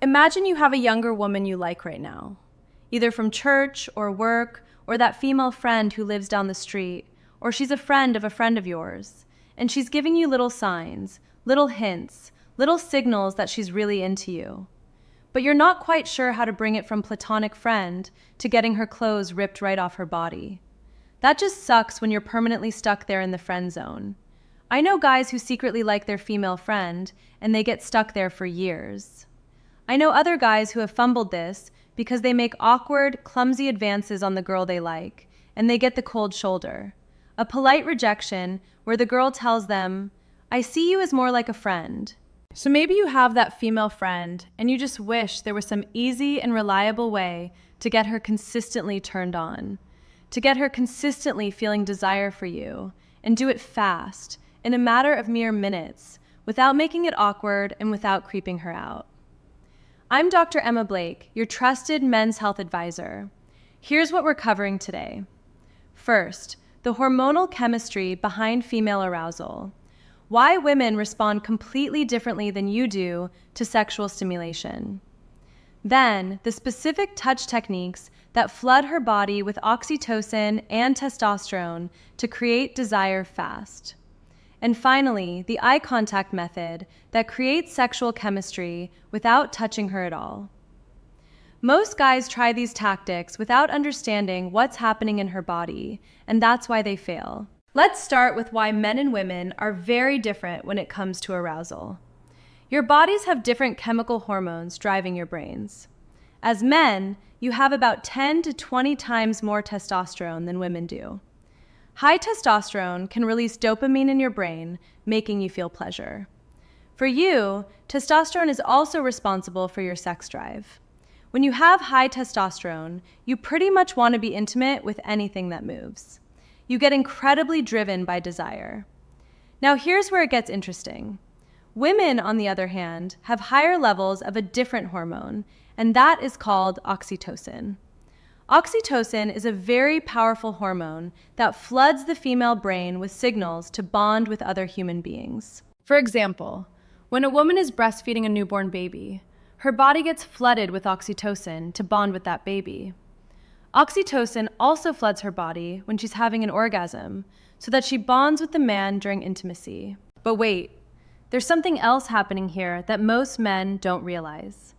Imagine you have a younger woman you like right now, either from church or work or that female friend who lives down the street, or she's a friend of yours, and she's giving you little signs, little hints, little signals that she's really into you. But you're not quite sure how to bring it from platonic friend to getting her clothes ripped right off her body. That just sucks when you're permanently stuck there in the friend zone. I know guys who secretly like their female friend, and they get stuck there for years. I know other guys who have fumbled this because they make awkward, clumsy advances on the girl they like, and they get the cold shoulder. A polite rejection where the girl tells them, "I see you as more like a friend." So maybe you have that female friend and you just wish there was some easy and reliable way to get her consistently turned on, to get her consistently feeling desire for you, and do it fast, in a matter of mere minutes, without making it awkward and without creeping her out. I'm Dr. Emma Blake, your trusted men's health advisor. Here's what we're covering today. First, the hormonal chemistry behind female arousal. Why women respond completely differently than you do to sexual stimulation. Then, the specific touch techniques that flood her body with oxytocin and testosterone to create desire fast. And finally, the eye contact method that creates sexual chemistry without touching her at all. Most guys try these tactics without understanding what's happening in her body, and that's why they fail. Let's start with why men and women are very different when it comes to arousal. Your bodies have different chemical hormones driving your brains. As men, you have about 10 to 20 times more testosterone than women do. High testosterone can release dopamine in your brain, making you feel pleasure. For you, testosterone is also responsible for your sex drive. When you have high testosterone, you pretty much want to be intimate with anything that moves. You get incredibly driven by desire. Now here's where it gets interesting. Women, on the other hand, have higher levels of a different hormone, and that is called oxytocin. Oxytocin is a very powerful hormone that floods the female brain with signals to bond with other human beings. For example, when a woman is breastfeeding a newborn baby, her body gets flooded with oxytocin to bond with that baby. Oxytocin also floods her body when she's having an orgasm, so that she bonds with the man during intimacy. But wait, there's something else happening here that most men don't realize.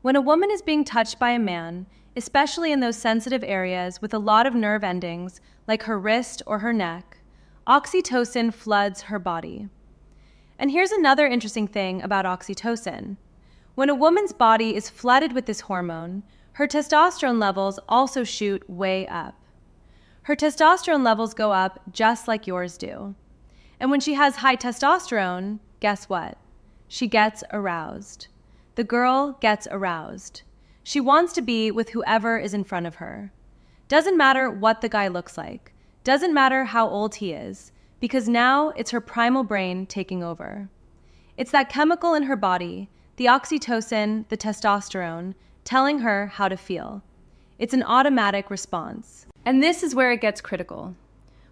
When a woman is being touched by a man, especially in those sensitive areas with a lot of nerve endings, like her wrist or her neck, oxytocin floods her body. And here's another interesting thing about oxytocin. When a woman's body is flooded with this hormone, her testosterone levels also shoot way up. Her testosterone levels go up just like yours do. And when she has high testosterone, guess what? She gets aroused. The girl gets aroused. She wants to be with whoever is in front of her. Doesn't matter what the guy looks like. Doesn't matter how old he is, because now it's her primal brain taking over. It's that chemical in her body, the oxytocin, the testosterone, telling her how to feel. It's an automatic response. And this is where it gets critical.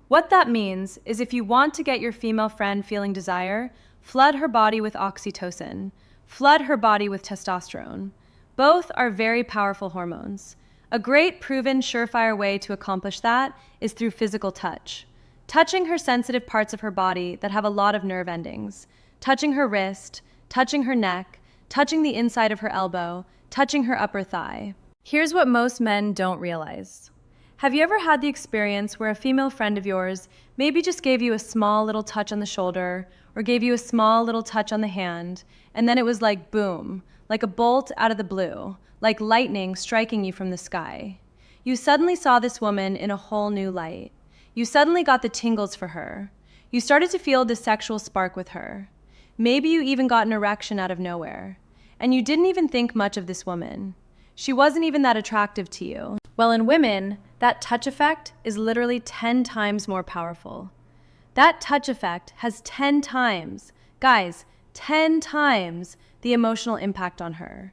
What that means is if you want to get your female friend feeling desire, flood her body with oxytocin, flood her body with testosterone. Both are very powerful hormones. A great, proven, surefire way to accomplish that is through physical touch. Touching her sensitive parts of her body that have a lot of nerve endings. Touching her wrist, touching her neck, touching the inside of her elbow, touching her upper thigh. Here's what most men don't realize. Have you ever had the experience where a female friend of yours maybe just gave you a small little touch on the shoulder or gave you a small little touch on the hand, and then it was like boom, like a bolt out of the blue, like lightning striking you from the sky? You suddenly saw this woman in a whole new light. You suddenly got the tingles for her. You started to feel the sexual spark with her. Maybe you even got an erection out of nowhere. And you didn't even think much of this woman. She wasn't even that attractive to you. Well, in women, that touch effect is literally 10 times more powerful. That touch effect has 10 times, guys, 10 times the emotional impact on her.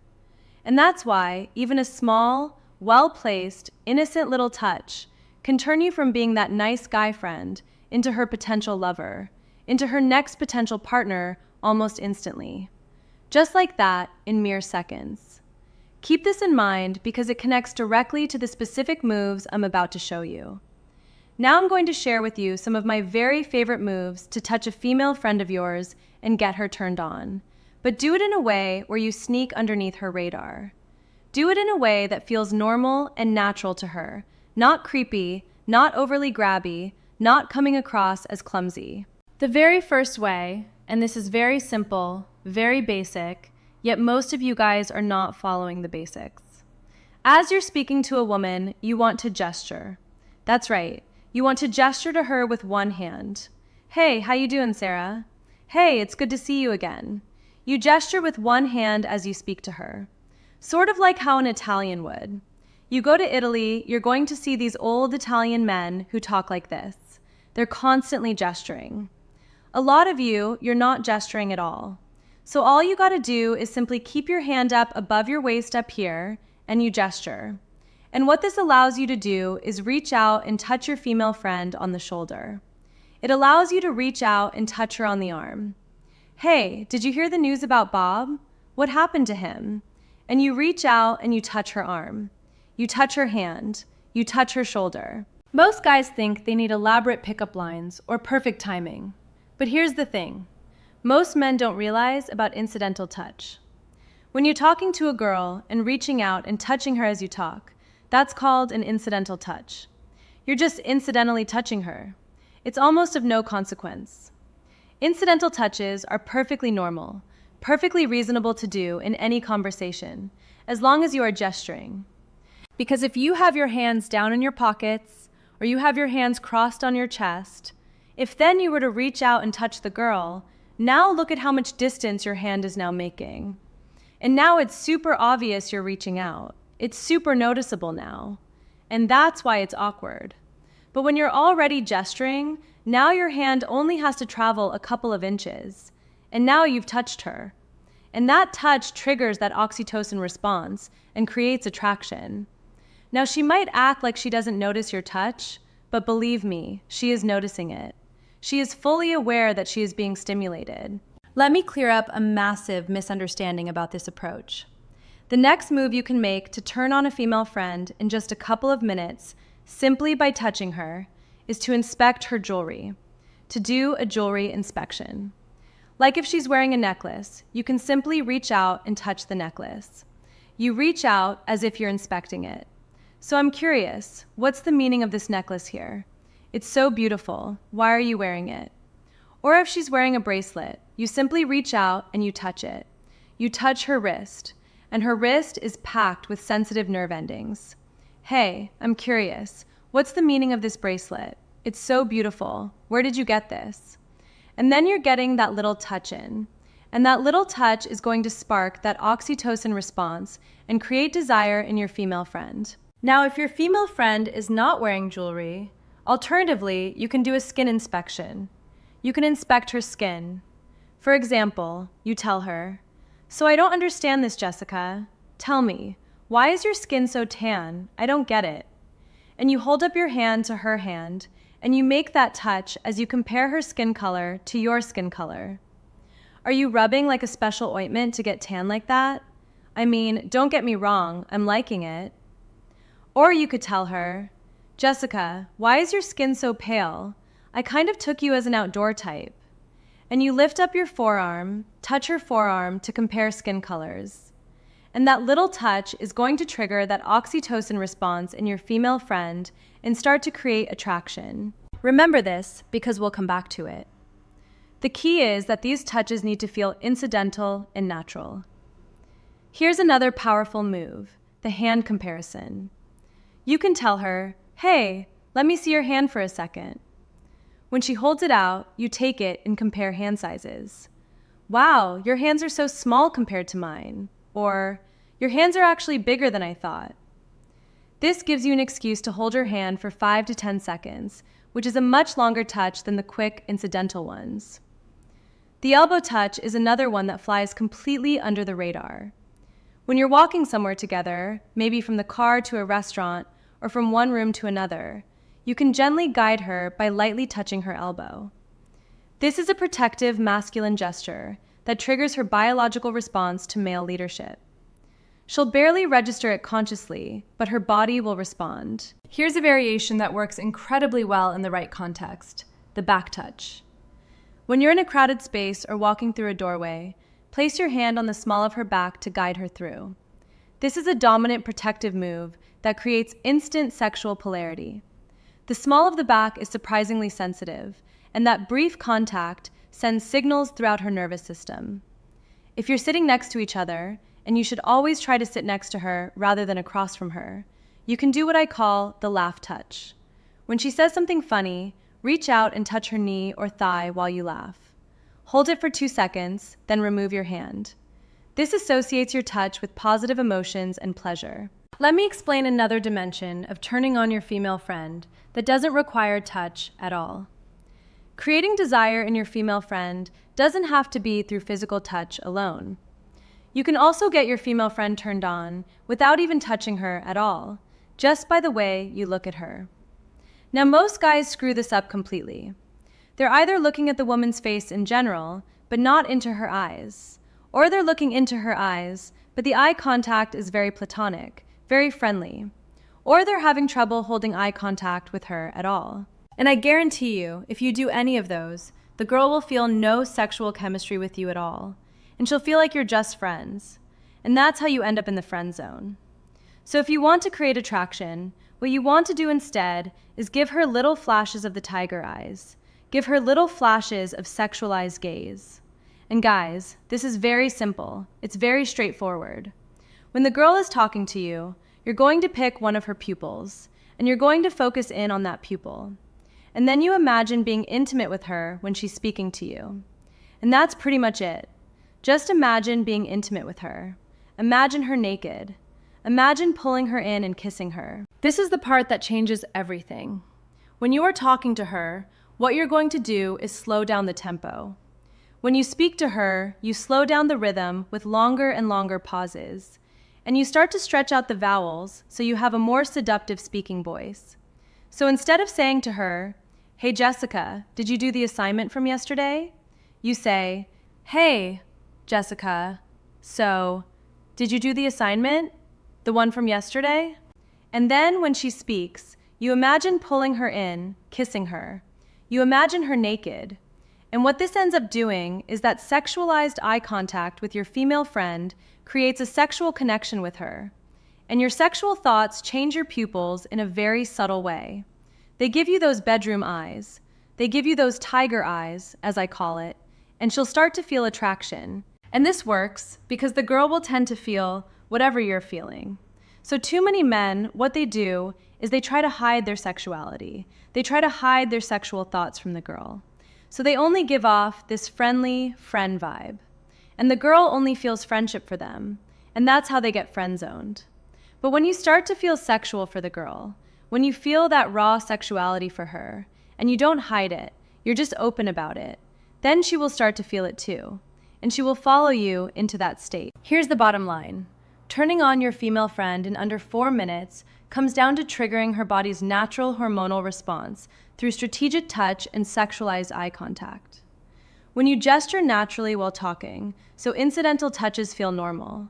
And that's why even a small, well-placed, innocent little touch can turn you from being that nice guy friend into her potential lover, into her next potential partner almost instantly. Just like that, in mere seconds. Keep this in mind because it connects directly to the specific moves I'm about to show you. Now I'm going to share with you some of my very favorite moves to touch a female friend of yours and get her turned on. But do it in a way where you sneak underneath her radar. Do it in a way that feels normal and natural to her, not creepy, not overly grabby, not coming across as clumsy. The very first way, and this is very simple, very basic, yet most of you guys are not following the basics. As you're speaking to a woman, you want to gesture. That's right, you want to gesture to her with one hand. Hey, how you doing, Sarah? Hey, it's good to see you again. You gesture with one hand as you speak to her. Sort of like how an Italian would. You go to Italy, you're going to see these old Italian men who talk like this. They're constantly gesturing. A lot of you, you're not gesturing at all. So all you gotta do is simply keep your hand up above your waist up here, and you gesture. And what this allows you to do is reach out and touch your female friend on the shoulder. It allows you to reach out and touch her on the arm. Hey, did you hear the news about Bob? What happened to him? And you reach out and you touch her arm. You touch her hand. You touch her shoulder. Most guys think they need elaborate pickup lines or perfect timing. But here's the thing. Most men don't realize about incidental touch. When you're talking to a girl and reaching out and touching her as you talk, that's called an incidental touch. You're just incidentally touching her. It's almost of no consequence. Incidental touches are perfectly normal, perfectly reasonable to do in any conversation, as long as you are gesturing. Because if you have your hands down in your pockets, or you have your hands crossed on your chest, if then you were to reach out and touch the girl, now look at how much distance your hand is now making. And now it's super obvious you're reaching out. It's super noticeable now. And that's why it's awkward. But when you're already gesturing, now your hand only has to travel a couple of inches. And now you've touched her. And that touch triggers that oxytocin response and creates attraction. Now she might act like she doesn't notice your touch, but believe me, she is noticing it. She is fully aware that she is being stimulated. Let me clear up a massive misunderstanding about this approach. The next move you can make to turn on a female friend in just a couple of minutes, simply by touching her, is to inspect her jewelry, to do a jewelry inspection. Like if she's wearing a necklace, you can simply reach out and touch the necklace. You reach out as if you're inspecting it. So I'm curious, what's the meaning of this necklace here? It's so beautiful. Why are you wearing it? Or if she's wearing a bracelet, you simply reach out and you touch it. You touch her wrist, and her wrist is packed with sensitive nerve endings. Hey, I'm curious. What's the meaning of this bracelet? It's so beautiful. Where did you get this? And then you're getting that little touch in. And that little touch is going to spark that oxytocin response and create desire in your female friend. Now, if your female friend is not wearing jewelry, alternatively, you can do a skin inspection. You can inspect her skin. For example, you tell her, "So I don't understand this, Jessica. Tell me, why is your skin so tan? I don't get it." And you hold up your hand to her hand, and you make that touch as you compare her skin color to your skin color. Are you rubbing like a special ointment to get tan like that? I mean, don't get me wrong, I'm liking it. Or you could tell her, "Jessica, why is your skin so pale? I kind of took you as an outdoor type." And you lift up your forearm, touch her forearm to compare skin colors. And that little touch is going to trigger that oxytocin response in your female friend and start to create attraction. Remember this because we'll come back to it. The key is that these touches need to feel incidental and natural. Here's another powerful move, the hand comparison. You can tell her, "Hey, let me see your hand for a second." When she holds it out, you take it and compare hand sizes. "Wow, your hands are so small compared to mine." Or, "Your hands are actually bigger than I thought." This gives you an excuse to hold her hand for 5 to 10 seconds, which is a much longer touch than the quick, incidental ones. The elbow touch is another one that flies completely under the radar. When you're walking somewhere together, maybe from the car to a restaurant or from one room to another, you can gently guide her by lightly touching her elbow. This is a protective masculine gesture that triggers her biological response to male leadership. She'll barely register it consciously, but her body will respond. Here's a variation that works incredibly well in the right context: the back touch. When you're in a crowded space or walking through a doorway, place your hand on the small of her back to guide her through. This is a dominant protective move that creates instant sexual polarity. The small of the back is surprisingly sensitive, and that brief contact sends signals throughout her nervous system. If you're sitting next to each other, and you should always try to sit next to her rather than across from her, you can do what I call the laugh touch. When she says something funny, reach out and touch her knee or thigh while you laugh. Hold it for 2 seconds, then remove your hand. This associates your touch with positive emotions and pleasure. Let me explain another dimension of turning on your female friend that doesn't require touch at all. Creating desire in your female friend doesn't have to be through physical touch alone. You can also get your female friend turned on without even touching her at all, just by the way you look at her. Now, most guys screw this up completely. They're either looking at the woman's face in general, but not into her eyes, or they're looking into her eyes, but the eye contact is very platonic, very friendly, or they're having trouble holding eye contact with her at all. And I guarantee you, if you do any of those, the girl will feel no sexual chemistry with you at all, and she'll feel like you're just friends. And that's how you end up in the friend zone. So if you want to create attraction, what you want to do instead is give her little flashes of the tiger eyes. Give her little flashes of sexualized gaze. And guys, this is very simple. It's very straightforward. When the girl is talking to you, you're going to pick one of her pupils, and you're going to focus in on that pupil. And then you imagine being intimate with her when she's speaking to you. And that's pretty much it. Just imagine being intimate with her. Imagine her naked. Imagine pulling her in and kissing her. This is the part that changes everything. When you are talking to her, what you're going to do is slow down the tempo. When you speak to her, you slow down the rhythm with longer and longer pauses, and you start to stretch out the vowels so you have a more seductive speaking voice. So instead of saying to her, "Hey Jessica, did you do the assignment from yesterday?" You say, "Hey Jessica, so did you do the assignment? The one from yesterday?" And then when she speaks, you imagine pulling her in, kissing her. You imagine her naked. And what this ends up doing is that sexualized eye contact with your female friend creates a sexual connection with her. And your sexual thoughts change your pupils in a very subtle way. They give you those bedroom eyes. They give you those tiger eyes, as I call it, and she'll start to feel attraction. And this works because the girl will tend to feel whatever you're feeling. So too many men, what they do is they try to hide their sexuality. They try to hide their sexual thoughts from the girl. So they only give off this friendly friend vibe. And the girl only feels friendship for them. And that's how they get friend-zoned. But when you start to feel sexual for the girl, when you feel that raw sexuality for her, and you don't hide it, you're just open about it, then she will start to feel it too. And she will follow you into that state. Here's the bottom line. Turning on your female friend in under 4 minutes comes down to triggering her body's natural hormonal response through strategic touch and sexualized eye contact. When you gesture naturally while talking, so incidental touches feel normal.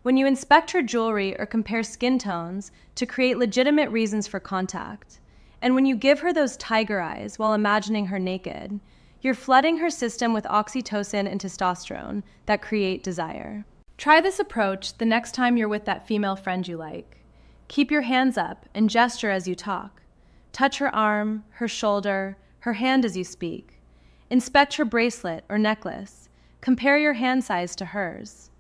When you inspect her jewelry or compare skin tones to create legitimate reasons for contact. And when you give her those tiger eyes while imagining her naked, you're flooding her system with oxytocin and testosterone that create desire. Try this approach the next time you're with that female friend you like. Keep your hands up and gesture as you talk. Touch her arm, her shoulder, her hand as you speak. Inspect her bracelet or necklace. Compare your hand size to hers.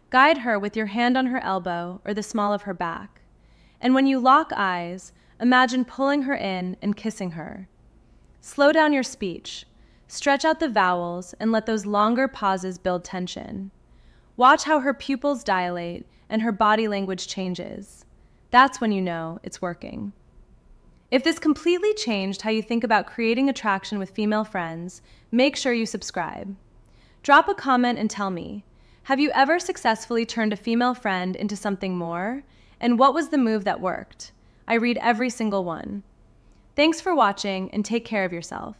Guide her with your hand on her elbow or the small of her back. And when you lock eyes, imagine pulling her in and kissing her. Slow down your speech. Stretch out the vowels and let those longer pauses build tension. Watch how her pupils dilate and her body language changes. That's when you know it's working. If this completely changed how you think about creating attraction with female friends, make sure you subscribe. Drop a comment and tell me, have you ever successfully turned a female friend into something more? And what was the move that worked? I read every single one. Thanks for watching and take care of yourself.